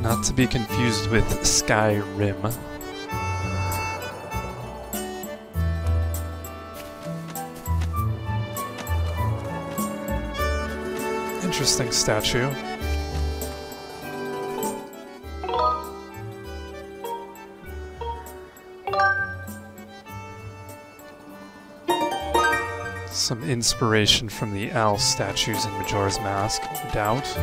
Not to be confused with Skyrim. Interesting statue. Some inspiration from the owl statues in Majora's Mask, no doubt.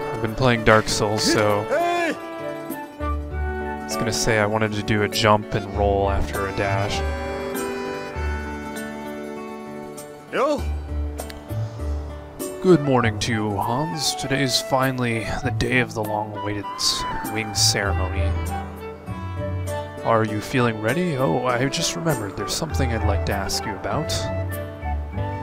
I've been playing Dark Souls, so I was gonna say I wanted to do a jump and roll after a dash. Yo. Good morning to you, Hans. Today's finally the day of the long-awaited wing ceremony. Are you feeling ready? Oh, I just remembered there's something I'd like to ask you about.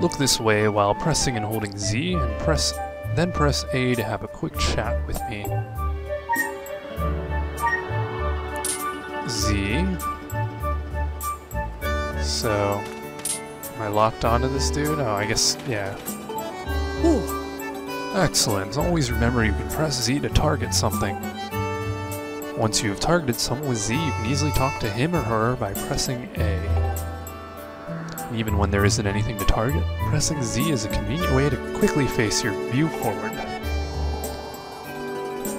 Look this way while pressing and holding Z, and then press A to have a quick chat with me. Z. So, am I locked onto this dude? Oh, I guess, yeah. Excellent. Always remember you can press Z to target something. Once you have targeted someone with Z, you can easily talk to him or her by pressing A. And even when there isn't anything to target, pressing Z is a convenient way to quickly face your view forward.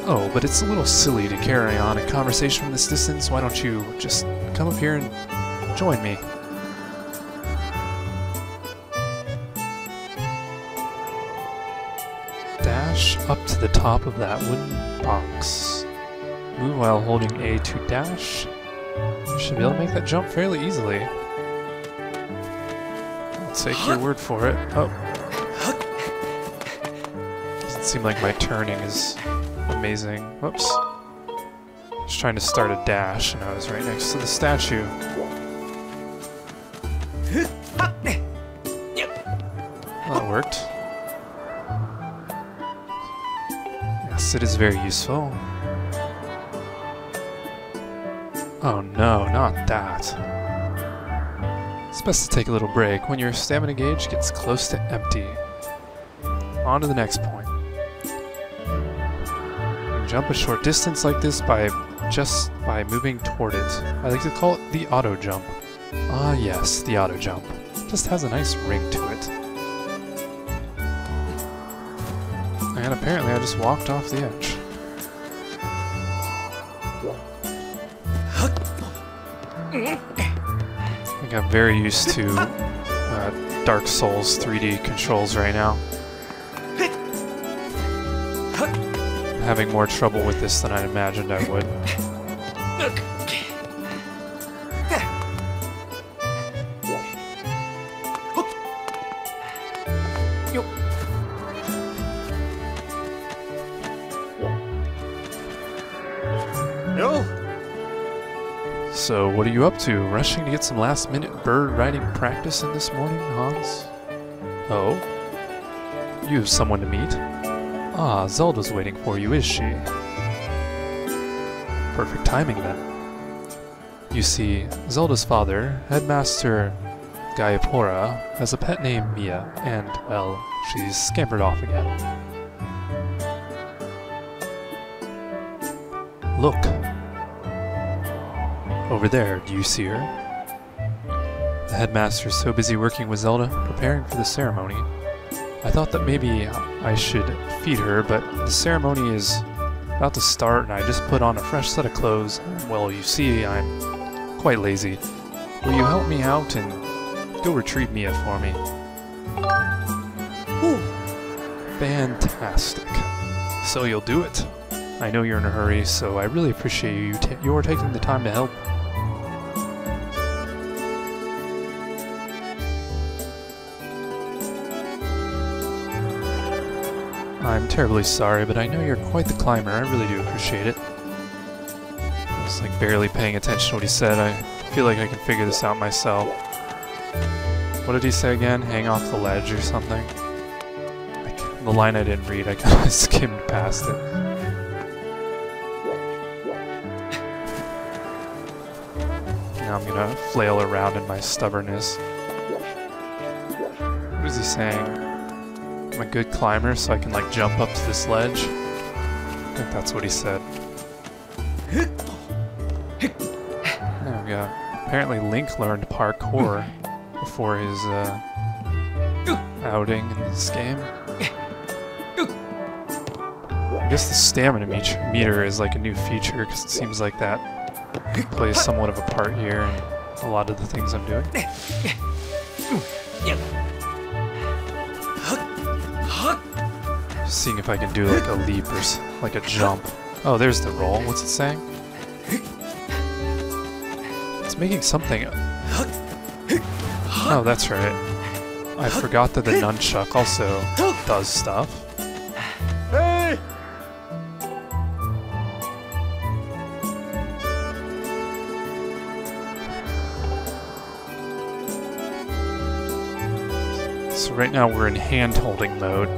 Oh, but it's a little silly to carry on a conversation from this distance. Why don't you just come up here and join me? Dash up to the top of that wooden box. Move while holding A to dash. You should be able to make that jump fairly easily. I'll take your word for it. Oh. Doesn't seem like my turning is amazing. Whoops. Just trying to start a dash and I was right next to the statue. Well, that worked. Yes, it is very useful. Oh no, not that. It's best to take a little break when your stamina gauge gets close to empty. On to the next point. You can jump a short distance like this by moving toward it. I like to call it the auto jump. Ah yes, the auto jump. Just has a nice ring to it. And apparently I just walked off the edge. I think I'm very used to Dark Souls 3D controls right now. I'm having more trouble with this than I imagined I would. So, what are you up to? Rushing to get some last-minute bird riding practice in this morning, Hans? Oh? You have someone to meet? Ah, Zelda's waiting for you, is she? Perfect timing, then. You see, Zelda's father, Headmaster Gayapura, has a pet named Mia, and, well, she's scampered off again. Look. Over there, do you see her? The headmaster's so busy working with Zelda, preparing for the ceremony. I thought that maybe I should feed her, but the ceremony is about to start and I just put on a fresh set of clothes. Well, you see, I'm quite lazy. Will you help me out and go retrieve Mia for me? Whew. Fantastic. So you'll do it. I know you're in a hurry, so I really appreciate you taking the time to help. I'm terribly sorry, but I know you're quite the climber. I really do appreciate it. I was like barely paying attention to what he said. I feel like I can figure this out myself. What did he say again? Hang off the ledge or something? The line I didn't read, I kind of skimmed past it. Now I'm gonna flail around in my stubbornness. What is he saying? I'm a good climber, so I can like jump up to this ledge. I think that's what he said. There we go. Apparently Link learned parkour before his outing in this game. I guess the stamina meter is like a new feature, because it seems like that plays somewhat of a part here in a lot of the things I'm doing. Just seeing if I can do like a leap or like a jump. Oh, there's the roll. What's it saying? It's making something. Oh, that's right. I forgot that the nunchuck also does stuff. Hey! So right now we're in hand-holding mode.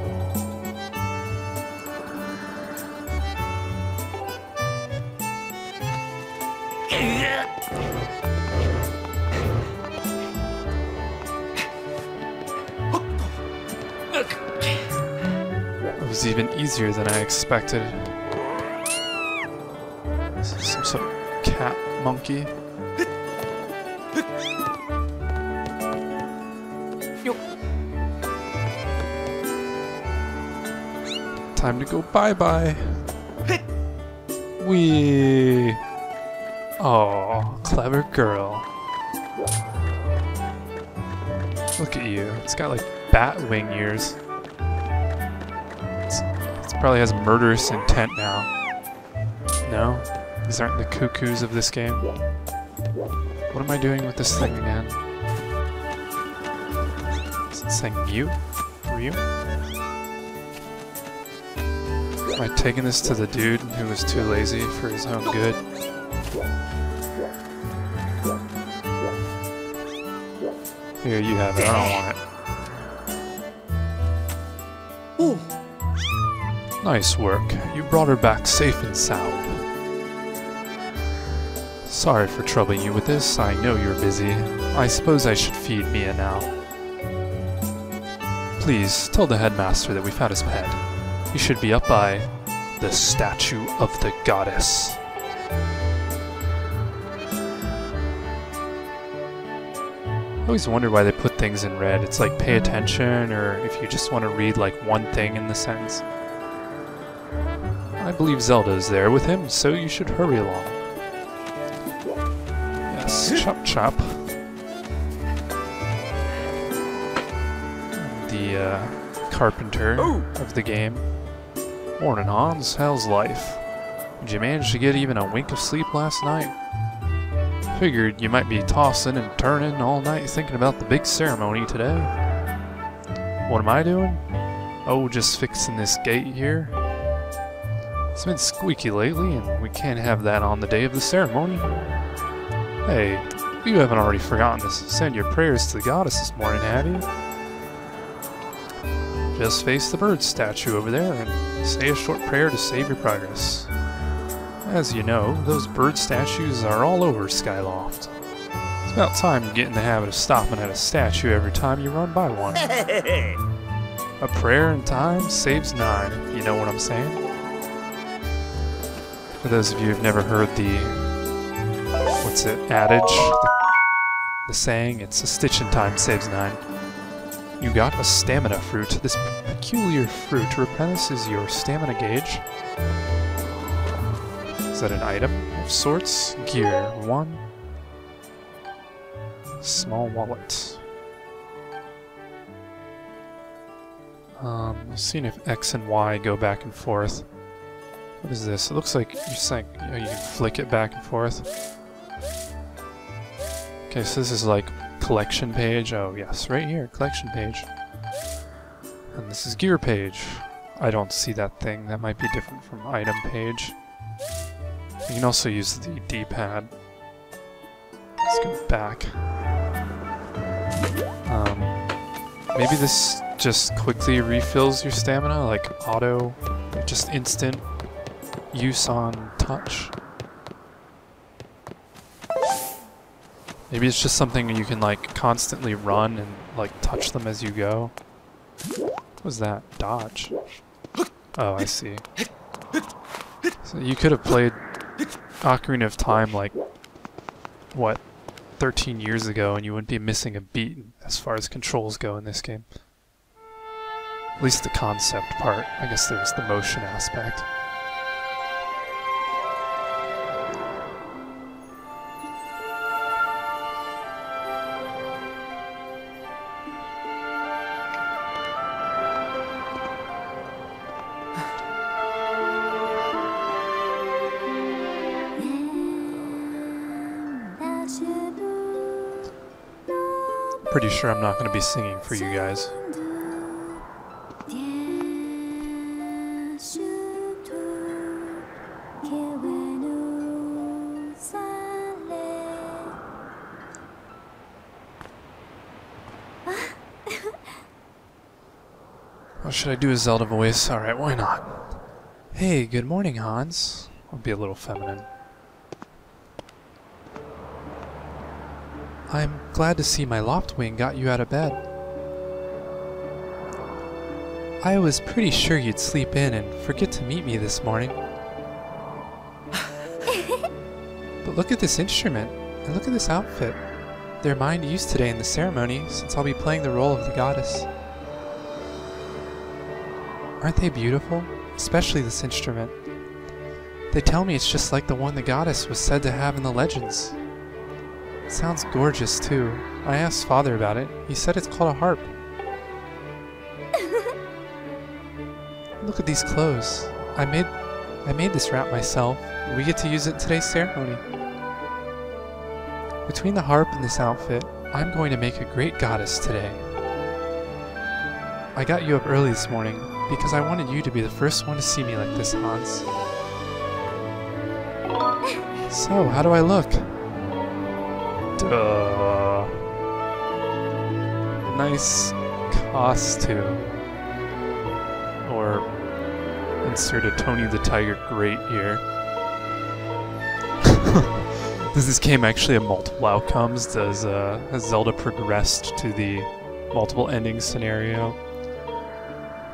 It was even easier than I expected. This is some sort of cat monkey. Time to go bye-bye. Wee. Oh, clever girl. Look at you. It's got like bat wing ears. It probably has murderous intent now. No? These aren't the cuckoos of this game. What am I doing with this thing again? Is it saying you? Ryu? Am I taking this to the dude who was too lazy for his own good? Here, you have it. I don't want it. Ooh. Nice work. You brought her back safe and sound. Sorry for troubling you with this. I know you're busy. I suppose I should feed Mia now. Please, tell the headmaster that we found his pet. He should be up by the statue of the goddess. I always wonder why they put things in red. It's like pay attention, or if you just want to read like one thing in the sentence. I believe Zelda is there with him, so you should hurry along. Yes, chop chop. The carpenter of the game. Morning, Hans. How's life? Did you manage to get even a wink of sleep last night? Figured you might be tossing and turning all night thinking about the big ceremony today. What am I doing? Oh, just fixing this gate here. It's been squeaky lately, and we can't have that on the day of the ceremony. Hey, you haven't already forgotten to send your prayers to the goddess this morning, have you? Just face the bird statue over there and say a short prayer to save your progress. As you know, those bird statues are all over Skyloft. It's about time you get in the habit of stopping at a statue every time you run by one. A prayer in time saves 9, if you know what I'm saying. For those of you who've never heard the, adage, the saying, it's a stitch in time saves 9. You got a stamina fruit. This peculiar fruit replenishes your stamina gauge. Is that an item of sorts? Gear 1. Small wallet. Seeing if X and Y go back and forth. What is this? It looks like you're saying you can flick it back and forth. Okay, so this is like collection page. Oh yes, right here, collection page. And this is gear page. I don't see that thing. That might be different from item page. You can also use the D-pad. Let's go back. Maybe this just quickly refills your stamina, like auto, just instant use on touch. Maybe it's just something you can like constantly run and like touch them as you go. What was that? Dodge. Oh, I see. So you could have played Ocarina of Time like, what, 13 years ago, and you wouldn't be missing a beat as far as controls go in this game. At least the concept part. I guess there's the motion aspect. Pretty sure I'm not going to be singing for you guys. Or should I do a Zelda voice? Alright, why not? Hey, good morning, Hans. I'll be a little feminine. I'm glad to see my Loftwing got you out of bed. I was pretty sure you'd sleep in and forget to meet me this morning. But look at this instrument, and look at this outfit. They're mine to use today in the ceremony, since I'll be playing the role of the goddess. Aren't they beautiful? Especially this instrument. They tell me it's just like the one the goddess was said to have in the legends. It sounds gorgeous too. I asked Father about it. He said it's called a harp. Look at these clothes. I made this wrap myself. We get to use it in today's ceremony. Between the harp and this outfit, I'm going to make a great goddess today. I got you up early this morning because I wanted you to be the first one to see me like this, Hans. So, how do I look? Duh. Nice costume. Or insert a Tony the Tiger Great here. Does this game actually have multiple outcomes? Has Zelda progressed to the multiple ending scenario?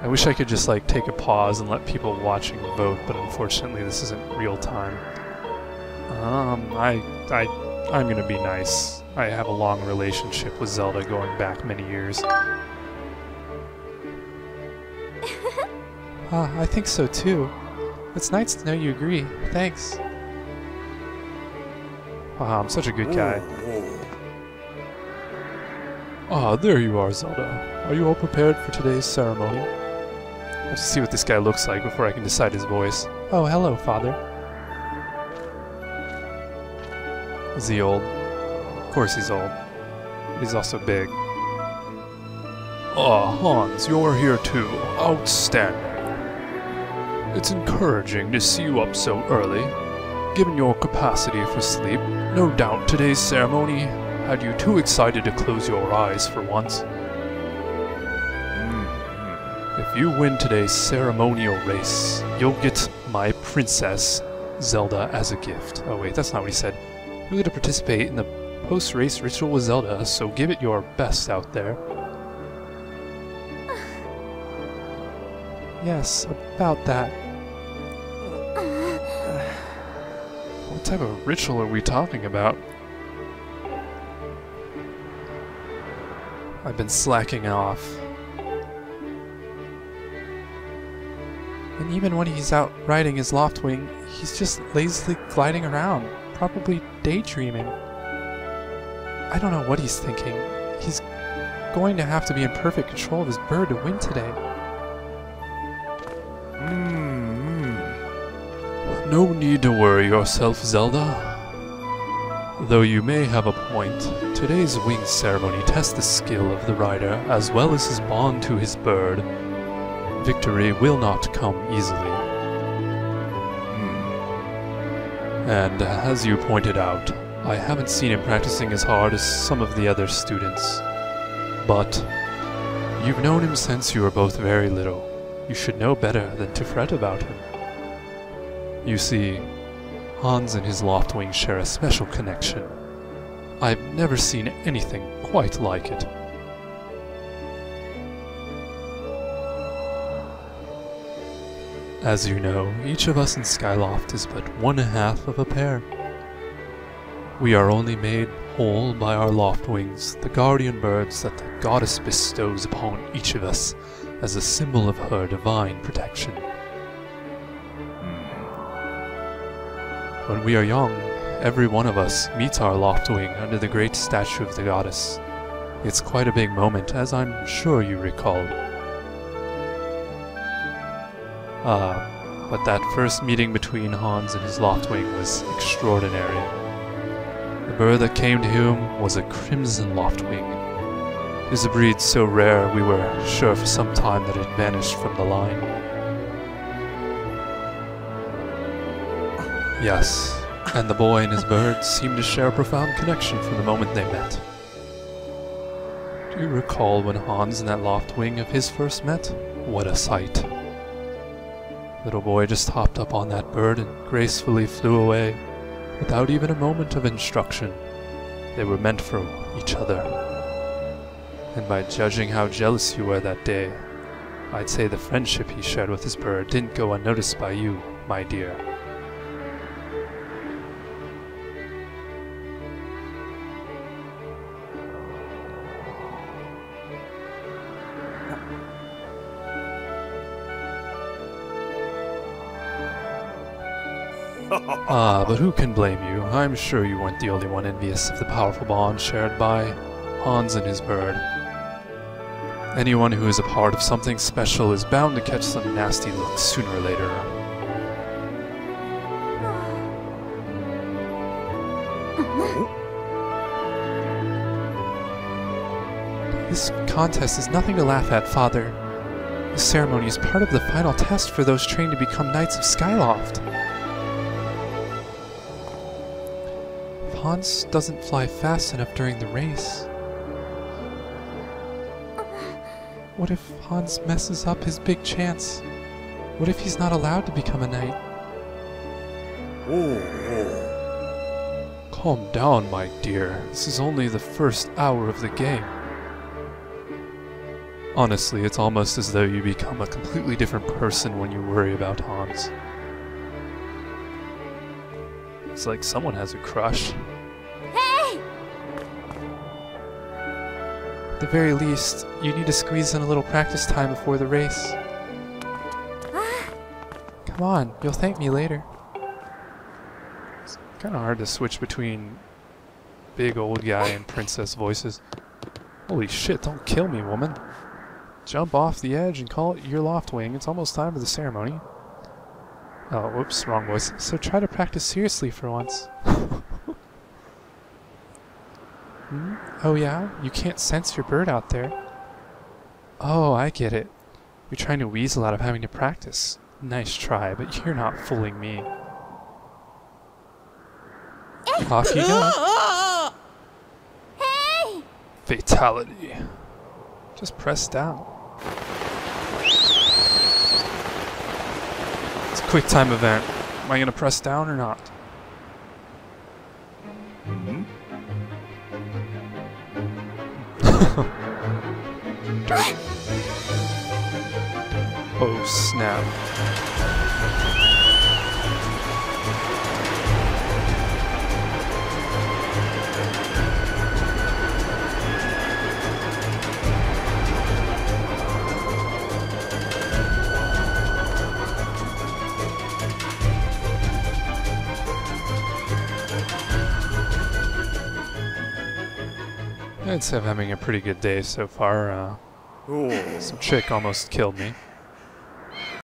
I wish I could just like take a pause and let people watching vote, but unfortunately this isn't real time. I'm gonna be nice. I have a long relationship with Zelda going back many years. I think so too. It's nice to know you agree. Thanks. I'm such a good guy. There you are, Zelda. Are you all prepared for today's ceremony? I have to see what this guy looks like before I can decide his voice. Oh, hello, Father. Is he old? Of course he's old. But he's also big. Hans, you're here too. Outstanding. It's encouraging to see you up so early. Given your capacity for sleep, no doubt today's ceremony had you too excited to close your eyes for once. If you win today's ceremonial race, you'll get my princess, Zelda, as a gift. Oh wait, that's not what he said. You're going to participate in the post-race ritual with Zelda, so give it your best out there. Yes, about that. What type of ritual are we talking about? I've been slacking off. And even when he's out riding his Loftwing, he's just lazily gliding around, probably daydreaming. I don't know what he's thinking. He's going to have to be in perfect control of his bird to win today. No need to worry yourself, Zelda. Though you may have a point, today's wing ceremony tests the skill of the rider as well as his bond to his bird. Victory will not come easily. And as you pointed out, I haven't seen him practicing as hard as some of the other students. But you've known him since you were both very little. You should know better than to fret about him. You see, Hans and his Loftwing share a special connection. I've never seen anything quite like it. As you know, each of us in Skyloft is but one half of a pair. We are only made whole by our loft wings, the guardian birds that the goddess bestows upon each of us as a symbol of her divine protection. When we are young, every one of us meets our loft wing under the great statue of the goddess. It's quite a big moment, as I'm sure you recall. But that first meeting between Hans and his loft wing was extraordinary. The bird that came to him was a crimson loft wing. It is a breed so rare we were sure for some time that it had vanished from the line. Yes, and the boy and his bird seemed to share a profound connection from the moment they met. Do you recall when Hans and that loft wing of his first met? What a sight. Little boy just hopped up on that bird and gracefully flew away, without even a moment of instruction. They were meant for each other. And by judging how jealous you were that day, I'd say the friendship he shared with his bird didn't go unnoticed by you, my dear. But who can blame you? I'm sure you weren't the only one envious of the powerful bond shared by Hans and his bird. Anyone who is a part of something special is bound to catch some nasty looks sooner or later. This contest is nothing to laugh at, Father. The ceremony is part of the final test for those trained to become Knights of Skyloft. Hans doesn't fly fast enough during the race. What if Hans messes up his big chance? What if he's not allowed to become a knight? Calm down, my dear. This is only the first hour of the game. Honestly, it's almost as though you become a completely different person when you worry about Hans. It's like someone has a crush. Hey! At the very least, you need to squeeze in a little practice time before the race. Come on, you'll thank me later. It's kind of hard to switch between big old guy and princess voices. Holy shit, don't kill me, woman. Jump off the edge and call it your loft wing. It's almost time for the ceremony. Oh, whoops, wrong voice. So try to practice seriously for once. Oh yeah? You can't sense your bird out there. Oh, I get it. You're trying to weasel out of having to practice. Nice try, but you're not fooling me. Off you go. Hey! Fatality. Just press down. It's a quick time event. Am I gonna press down or not? Dirt. Oh snap. I'd say I'm having a pretty good day so far. Some chick almost killed me.